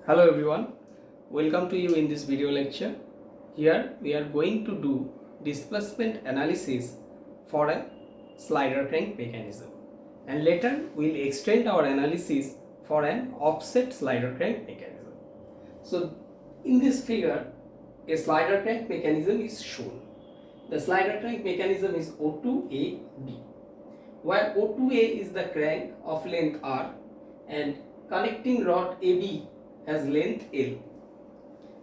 Hello everyone, welcome to you in this video lecture. Here we are going to do displacement analysis for a slider crank mechanism, and later we will extend our analysis for an offset slider crank mechanism. So in this figure a slider crank mechanism is shown. The slider crank mechanism is O2AB, where O2A is the crank of length R and connecting rod AB has length L,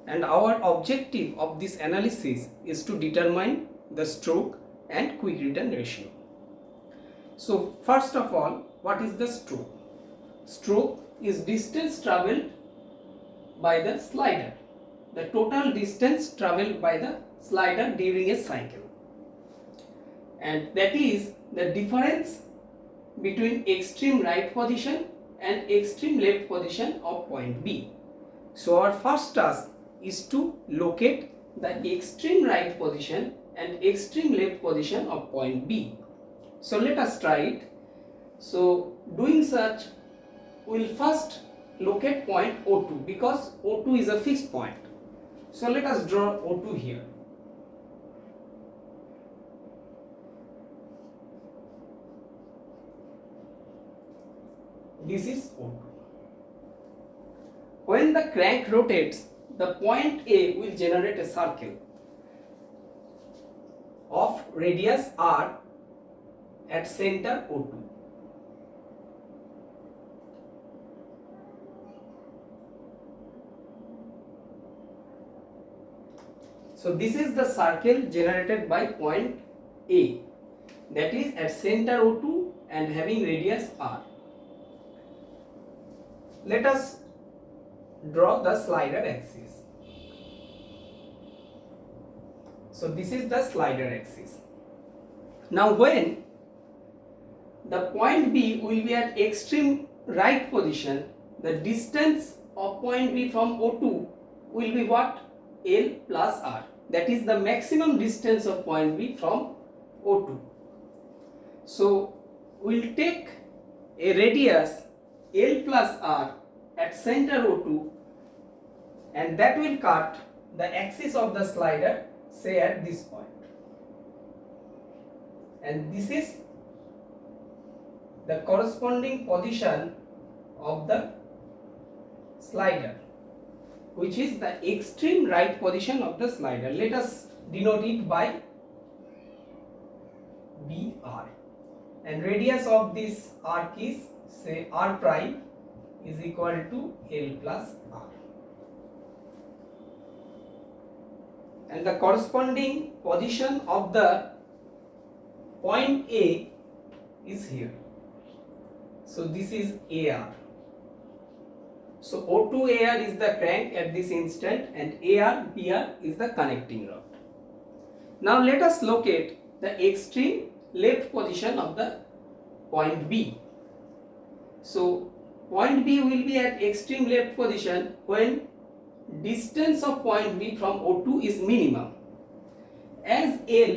and our objective of this analysis is to determine the stroke and quick return ratio. So first of all, what is the stroke? Stroke is distance travelled by the slider, the total distance travelled by the slider during a cycle, and that is the difference between extreme right position and extreme left position of point B. So our first task is to locate the extreme right position and extreme left position of point B. So let us try it. So doing such, we will first locate point O2 because O2 is a fixed point. So let us draw O2 here. This is O2. When the crank rotates, the point A will generate a circle of radius R at center O2. So this is the circle generated by point A, that is at center O2 and having radius R. Let us draw the slider axis. So this is the slider axis. Now when the point B will be at extreme right position, the distance of point B from O2 will be what? L plus R. That is the maximum distance of point B from O2. So we will take a radius L plus R at center O2, and that will cut the axis of the slider, say at this point, and this is the corresponding position of the slider, which is the extreme right position of the slider. Let us denote it by BR, and radius of this arc is, say, R prime is equal to L plus R, and the corresponding position of the point A is here. So this is AR. So O2 AR is the crank at this instant, and AR BR is the connecting rod. Now let us locate the extreme left position of the point B. So point B will be at extreme left position when distance of point B from O2 is minimum. As L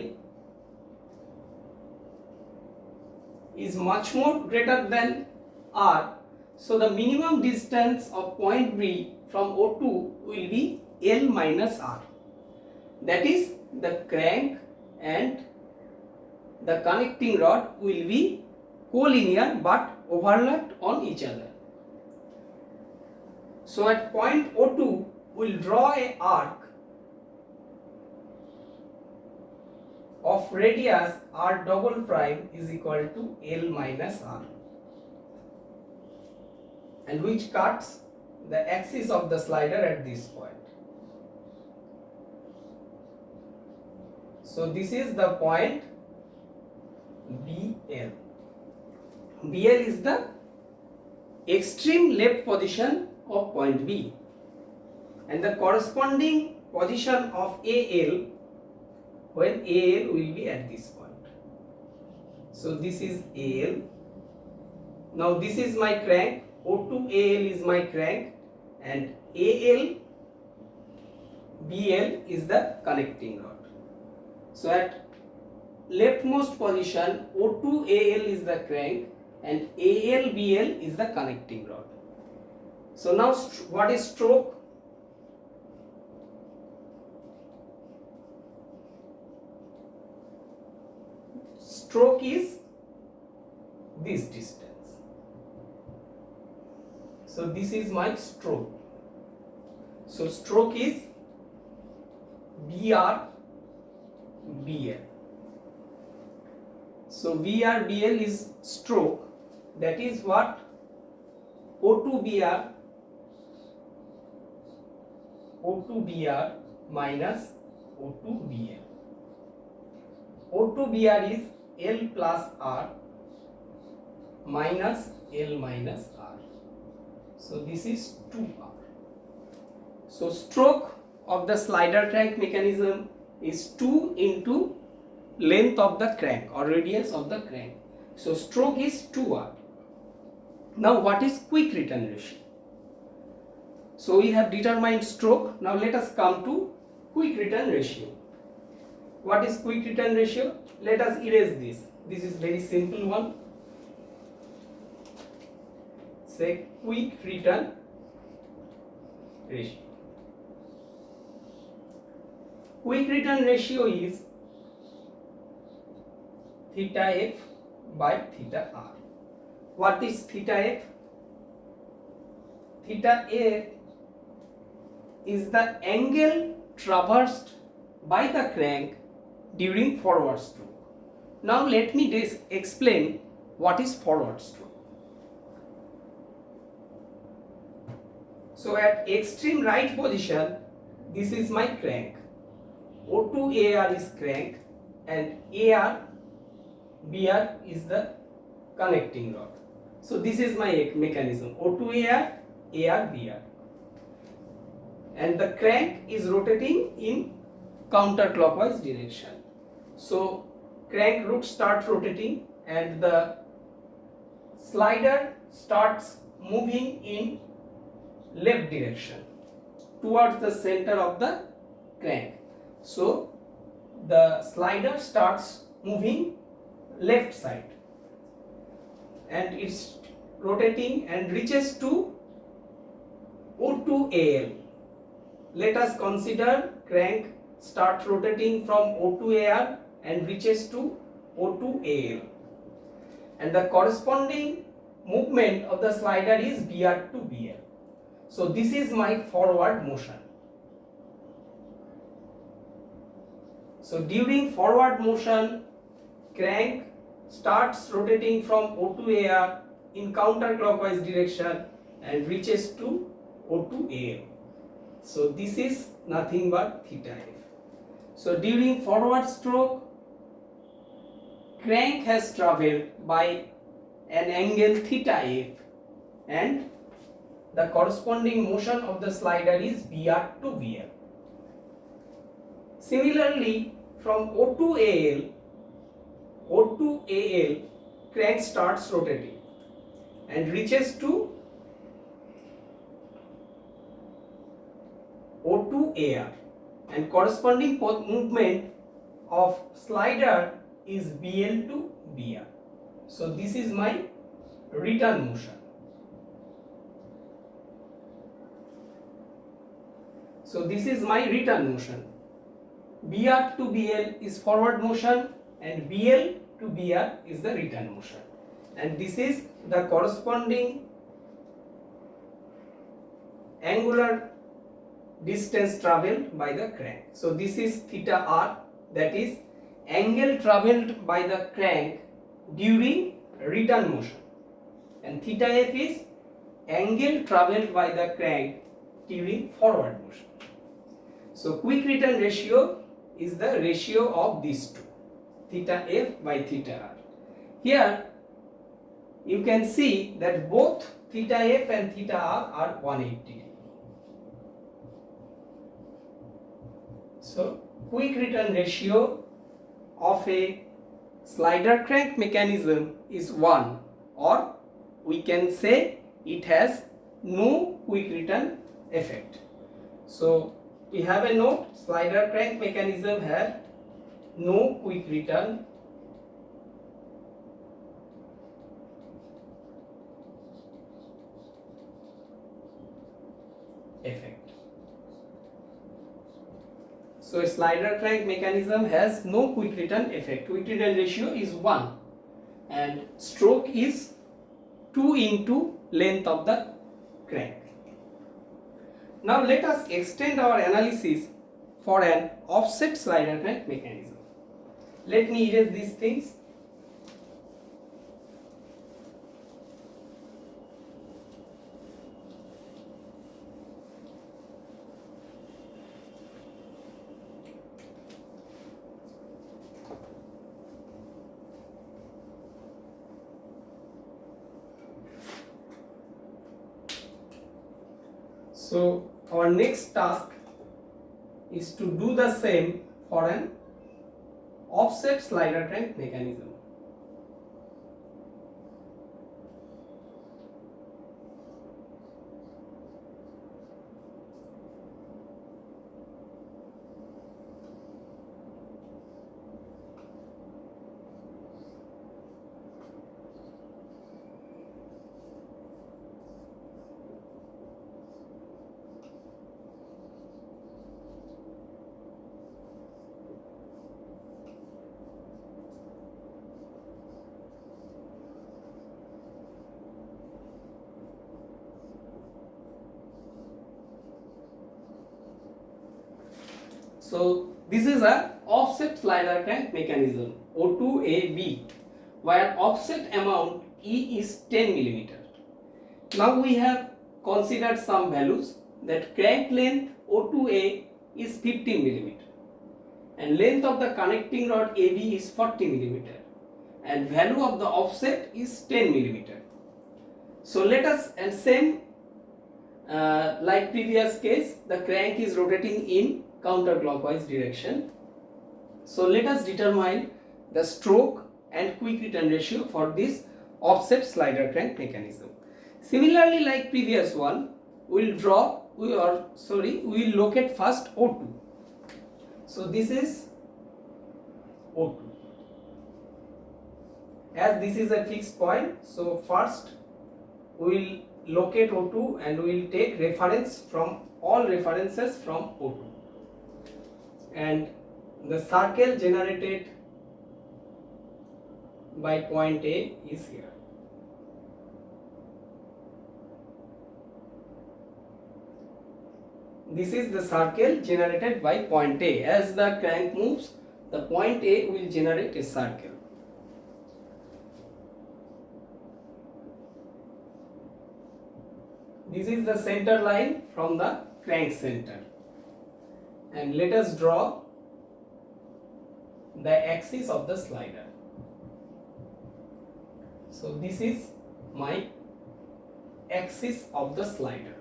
is much more greater than R, so the minimum distance of point B from O2 will be L minus R. That is, the crank and the connecting rod will be collinear but overlapped on each other. So at point O2 we will draw an arc of radius R double prime is equal to L minus R, and which cuts the axis of the slider at this point. So this is the point BL. BL is the extreme left position of point B, and the corresponding position of AL when AL will be at this point. So this is AL. Now this is my crank, O2AL is my crank, and AL BL is the connecting rod. So at leftmost position O2AL is the crank and AL BL is the connecting rod. So now what is stroke? Stroke is this distance. So this is my stroke. So stroke is BR BL. So VR BL is stroke. That is what O2 BR minus O2 BL. O2 BR is L plus R minus L minus R. So this is 2R. So stroke of the slider crank mechanism is 2 into length of the crank or radius of the crank. So stroke is 2R. Now what is quick return ratio? So we have determined stroke. Now let us come to quick return ratio. What is quick return ratio? Let us erase this. This is very simple one. Say quick return ratio. Quick return ratio is theta f by theta r. What is theta f? Theta f is the angle traversed by the crank during forward stroke. Now let me explain what is forward stroke. So at extreme right position, this is my crank. O2 AR is crank and AR BR is the connecting rod. So this is my mechanism, O2 AR, AR BR. And the crank is rotating in counterclockwise direction. So crank root starts rotating and the slider starts moving in left direction towards the center of the crank. So the slider starts moving left side and it's rotating and reaches to O2 AL. Let us consider crank starts rotating from O2 AR and reaches to O2 AL, and the corresponding movement of the slider is BR to BL. So this is my forward motion. So during forward motion, crank starts rotating from O2 AR in counterclockwise direction and reaches to O2 AL. So this is nothing but theta f. So during forward stroke, crank has travelled by an angle theta f and the corresponding motion of the slider is BR to BL. Similarly, from O2 AL, crank starts rotating and reaches to O2 AR, and corresponding movement of slider is BL to BR. So this is my return motion. So this is my return motion. BR to BL is forward motion and BL to BR is the return motion. And this is the corresponding angular distance travelled by the crank. So this is theta r, that is angle travelled by the crank during return motion, and theta f is angle travelled by the crank during forward motion. So quick return ratio is the ratio of these two, theta f by theta r. Here you can see that both theta f and theta r are 180 degree. So quick return ratio of a slider crank mechanism is 1, or we can say it has no quick return effect. So we have a note, slider crank mechanism has no quick return effect. So a slider crank mechanism has no quick return effect. Quick return ratio is 1 and stroke is 2 into length of the crank. Now let us extend our analysis for an offset slider crank mechanism. Let me erase these things. So our next task is to do the same for an offset slider crank mechanism. So this is a offset slider crank mechanism O2AB, where offset amount E is 10 mm. Now we have considered some values that crank length O2A is 15 mm and length of the connecting rod AB is 40 mm and value of the offset is 10 mm. So let us, and same like previous case, the crank is rotating in counterclockwise direction. So let us determine the stroke and quick return ratio for this offset slider crank mechanism. Similarly, like previous one, we will locate first O2. So this is O2. As this is a fixed point, so first we will locate O2 and we will take reference from all references from O2. And the circle generated by point A is here. This is the circle generated by point A. As the crank moves, the point A will generate a circle. This is the center line from the crank center. And let us draw the axis of the slider. So this is my axis of the slider.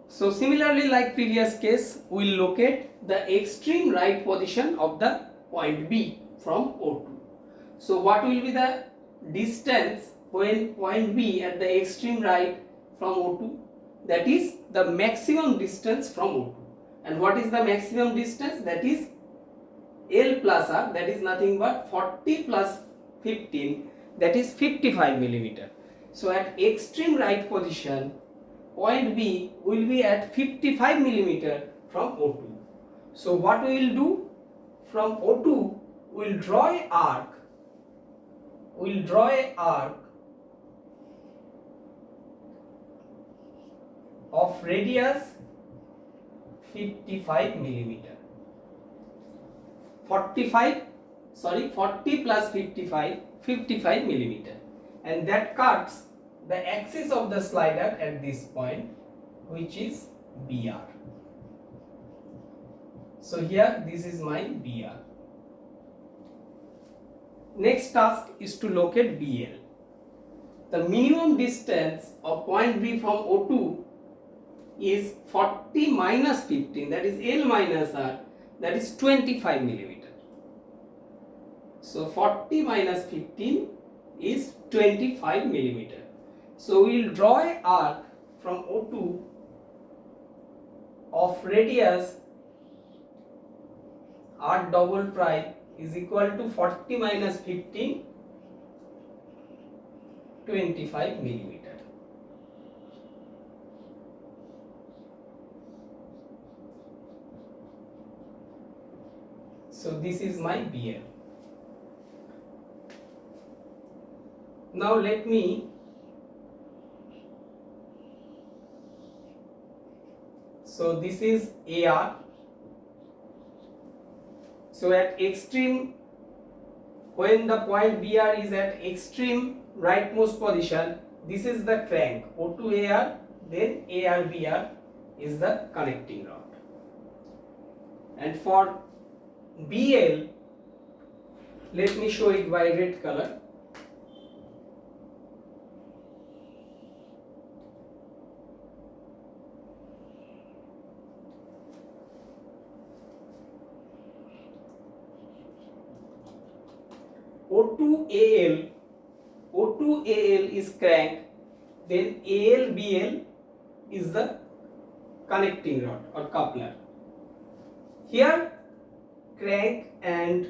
So similarly, like previous case, we will locate the extreme right position of the point B from O2. So what will be the distance when point B at the extreme right from O2? That is the maximum distance from O2. And what is the maximum distance? That is L plus R, that is nothing but 40 plus 15, that is 55 millimeter. So at extreme right position, point B will be at 55 millimeter from O2. So what we will do? From O2, we will draw an arc. We will draw an arc of radius 55 millimeter. 40 plus 55 millimeter, and that cuts the axis of the slider at this point, which is BR. So here this is my BR. Next task is to locate BL. The minimum distance of point B from O2 is 40 minus 15, that is L minus R, that is 25 millimeter. So 40 minus 15 is 25 millimeter. So we will draw an arc from O2 of radius R double prime is equal to 40 minus 15, 25 millimeter. So this is my BL. Now let me so this is AR. So at extreme, when the point BR is at extreme rightmost position, this is the crank O2 AR, then AR BR is the connecting rod. And for BL, let me show it by red color. O2 AL is crank, then AL BL is the connecting rod or coupler. Here crank and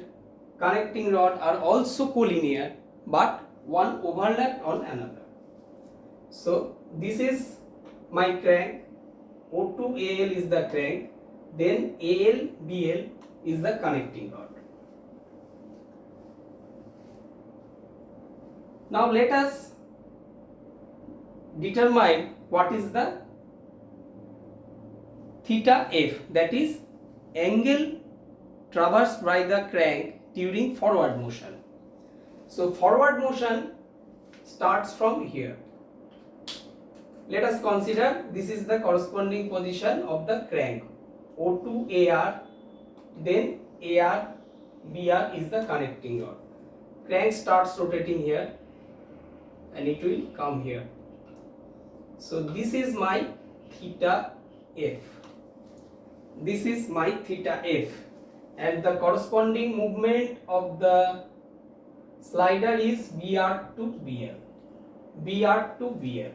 connecting rod are also collinear, but one overlapped on another. So this is my crank, O2 AL is the crank, then AL BL is the connecting rod. Now let us determine what is the theta F, that is angle traversed by the crank during forward motion. So forward motion starts from here. Let us consider this is the corresponding position of the crank, O2 AR, then AR BR is the connecting rod. Crank starts rotating here and it will come here. So this is my theta F. This is my theta F, and the corresponding movement of the slider is BR to BL, BR to BL.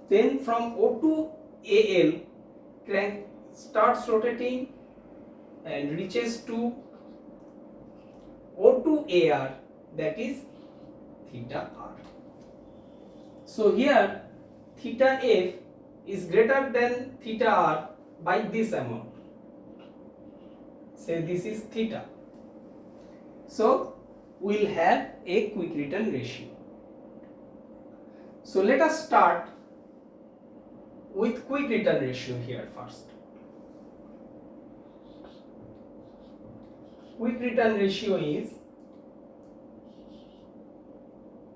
Then from O2 AL, crank starts rotating and reaches to O2 AR, that is theta R. So here theta F is greater than theta R by this amount. Say this is theta. So we will have a quick return ratio. So let us start with quick return ratio here first. Quick return ratio is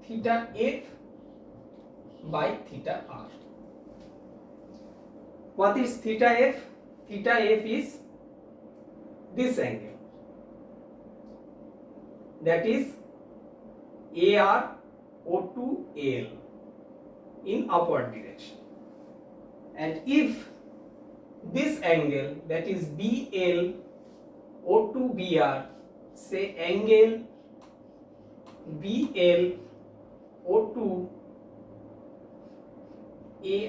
theta F by theta R. What is theta F? Theta F is this angle, that is AR O2 AL in upward direction. And if this angle, that is BL O2 BR, say angle BL O2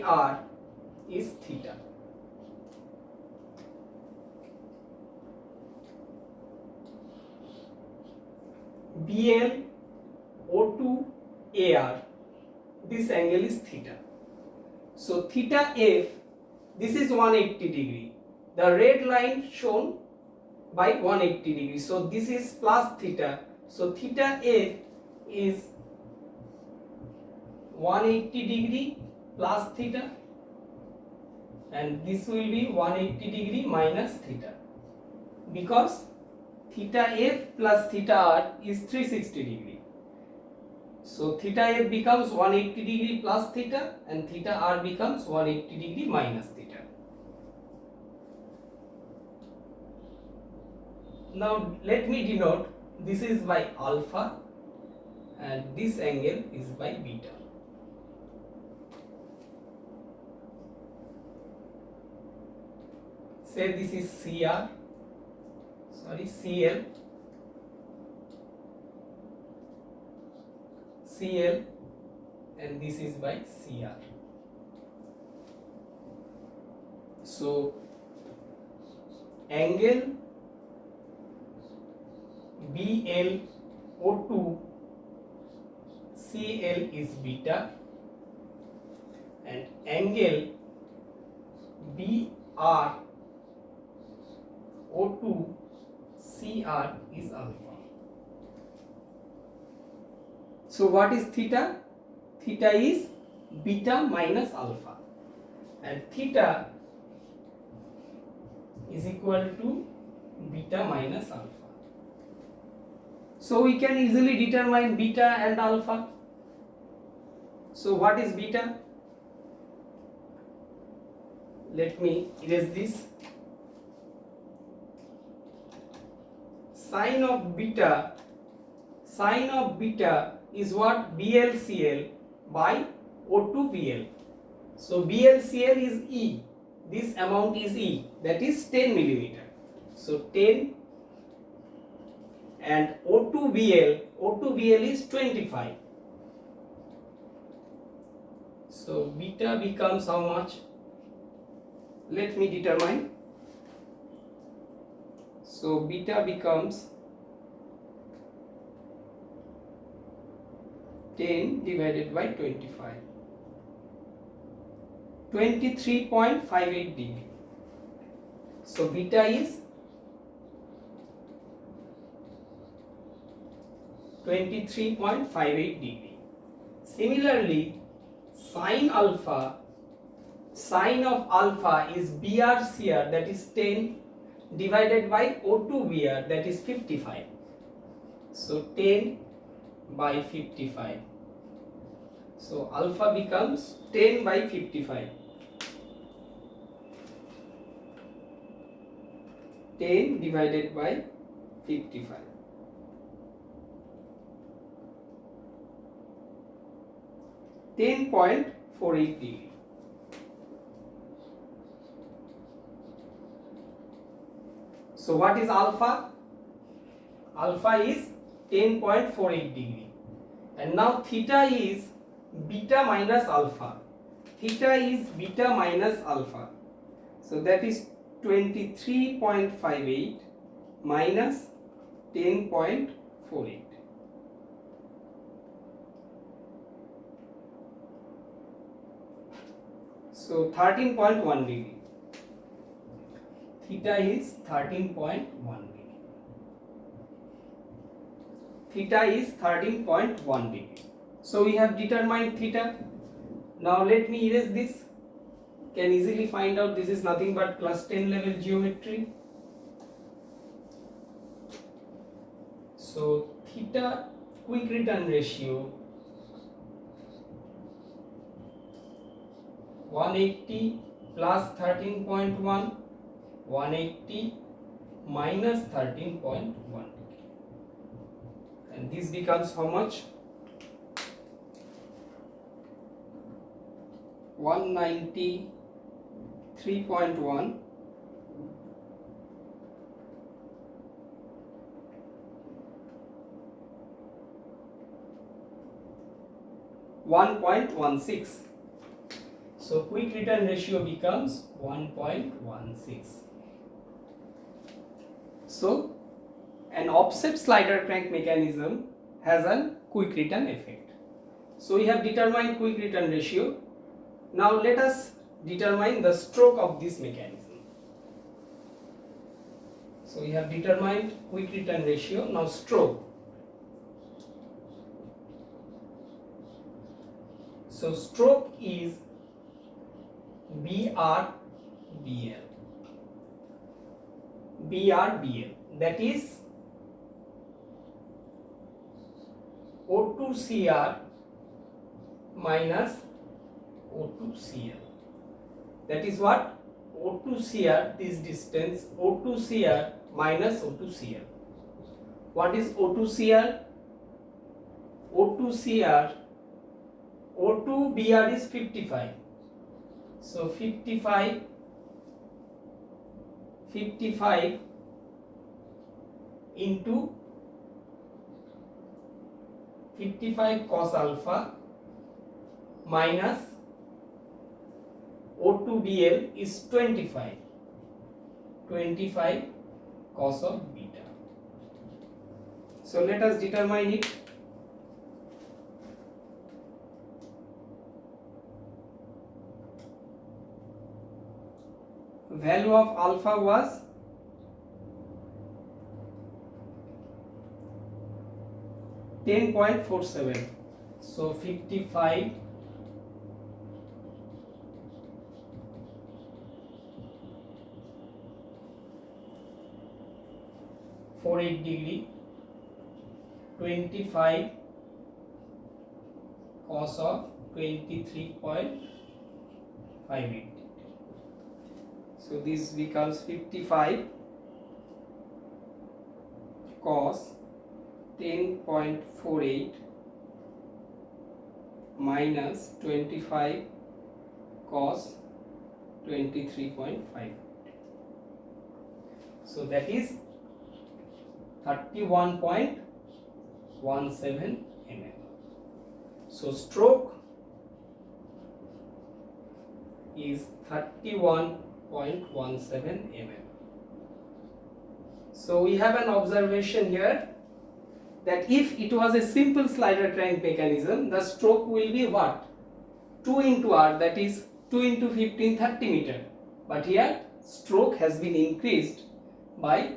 AR is theta. BL O2 AR, this angle is theta. So theta F, this is 180 degree. The red line shown by 180 degree. So this is plus theta. So theta F is 180 degree plus theta, and this will be 180 degree minus theta, because theta F plus theta R is 360 degree. So theta F becomes 180 degree plus theta and theta R becomes 180 degree minus theta. Now let me denote, this is by alpha and this angle is by beta. Say this is CL, and this is by CR. So angle BL O2 CL is beta and angle BR O2 CR is alpha. So what is theta? Theta is beta minus alpha, and theta is equal to beta minus alpha. So we can easily determine beta and alpha. So what is beta? Let me erase this. Sine of beta is what? BLCL by O2BL. So BLCL is E. This amount is E, that is 10 millimeter. So 10, and O2BL is 25. So beta becomes how much? Let me determine. So beta becomes 10 divided by 25. 23.58 degree. So beta is 23.58 degree. Similarly, sine of alpha is BRCR, that is 10 divided by O2BR, that is 55. So 10 by 55. So alpha becomes 10 by 55. 10 divided by 55. 10.48 degree. So what is alpha? Alpha is 10.48 degree. And now theta is beta minus alpha. Theta is beta minus alpha. So that is 23.58 minus 10.48. So 13.1 degree. Theta is 13.1 degree. Theta is 13.1 degree. So we have determined theta. Now let me erase this. Can easily find out this is nothing but class 10 level geometry. So theta quick return ratio 180 plus 13.1, 180 minus 13.1 degree, and this becomes how much? 193.1 1.16. So quick return ratio becomes 1.16. So an offset slider crank mechanism has a quick return effect. So we have determined quick return ratio. Now let us determine the stroke of this mechanism. So we have determined quick return ratio. Now stroke. So stroke is BRBL. BRBL, that is O2CR minus O2CL. That is what? O2CR, this distance, O2CR minus O2CL. What is O2CR? O2CR, O2BR is 55. So 55 into 55 cos alpha minus O2BL is 25 cos of beta. So let us determine it. Value of alpha was 10.47. So 55 48 degree 25 cos of 23.58. So this becomes 55 cos 10.48 minus 25 cos 23.5. So that is 31.17 mm. So stroke is 31.17 mm. So we have an observation here that if it was a simple slider crank mechanism, the stroke will be what? 2 into R, that is 2 into 15, 30 meter. But here stroke has been increased by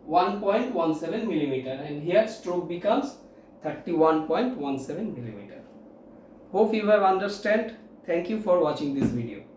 1.17 millimeter, and here stroke becomes 31.17 millimeter. Hope you have understand. Thank you for watching this video.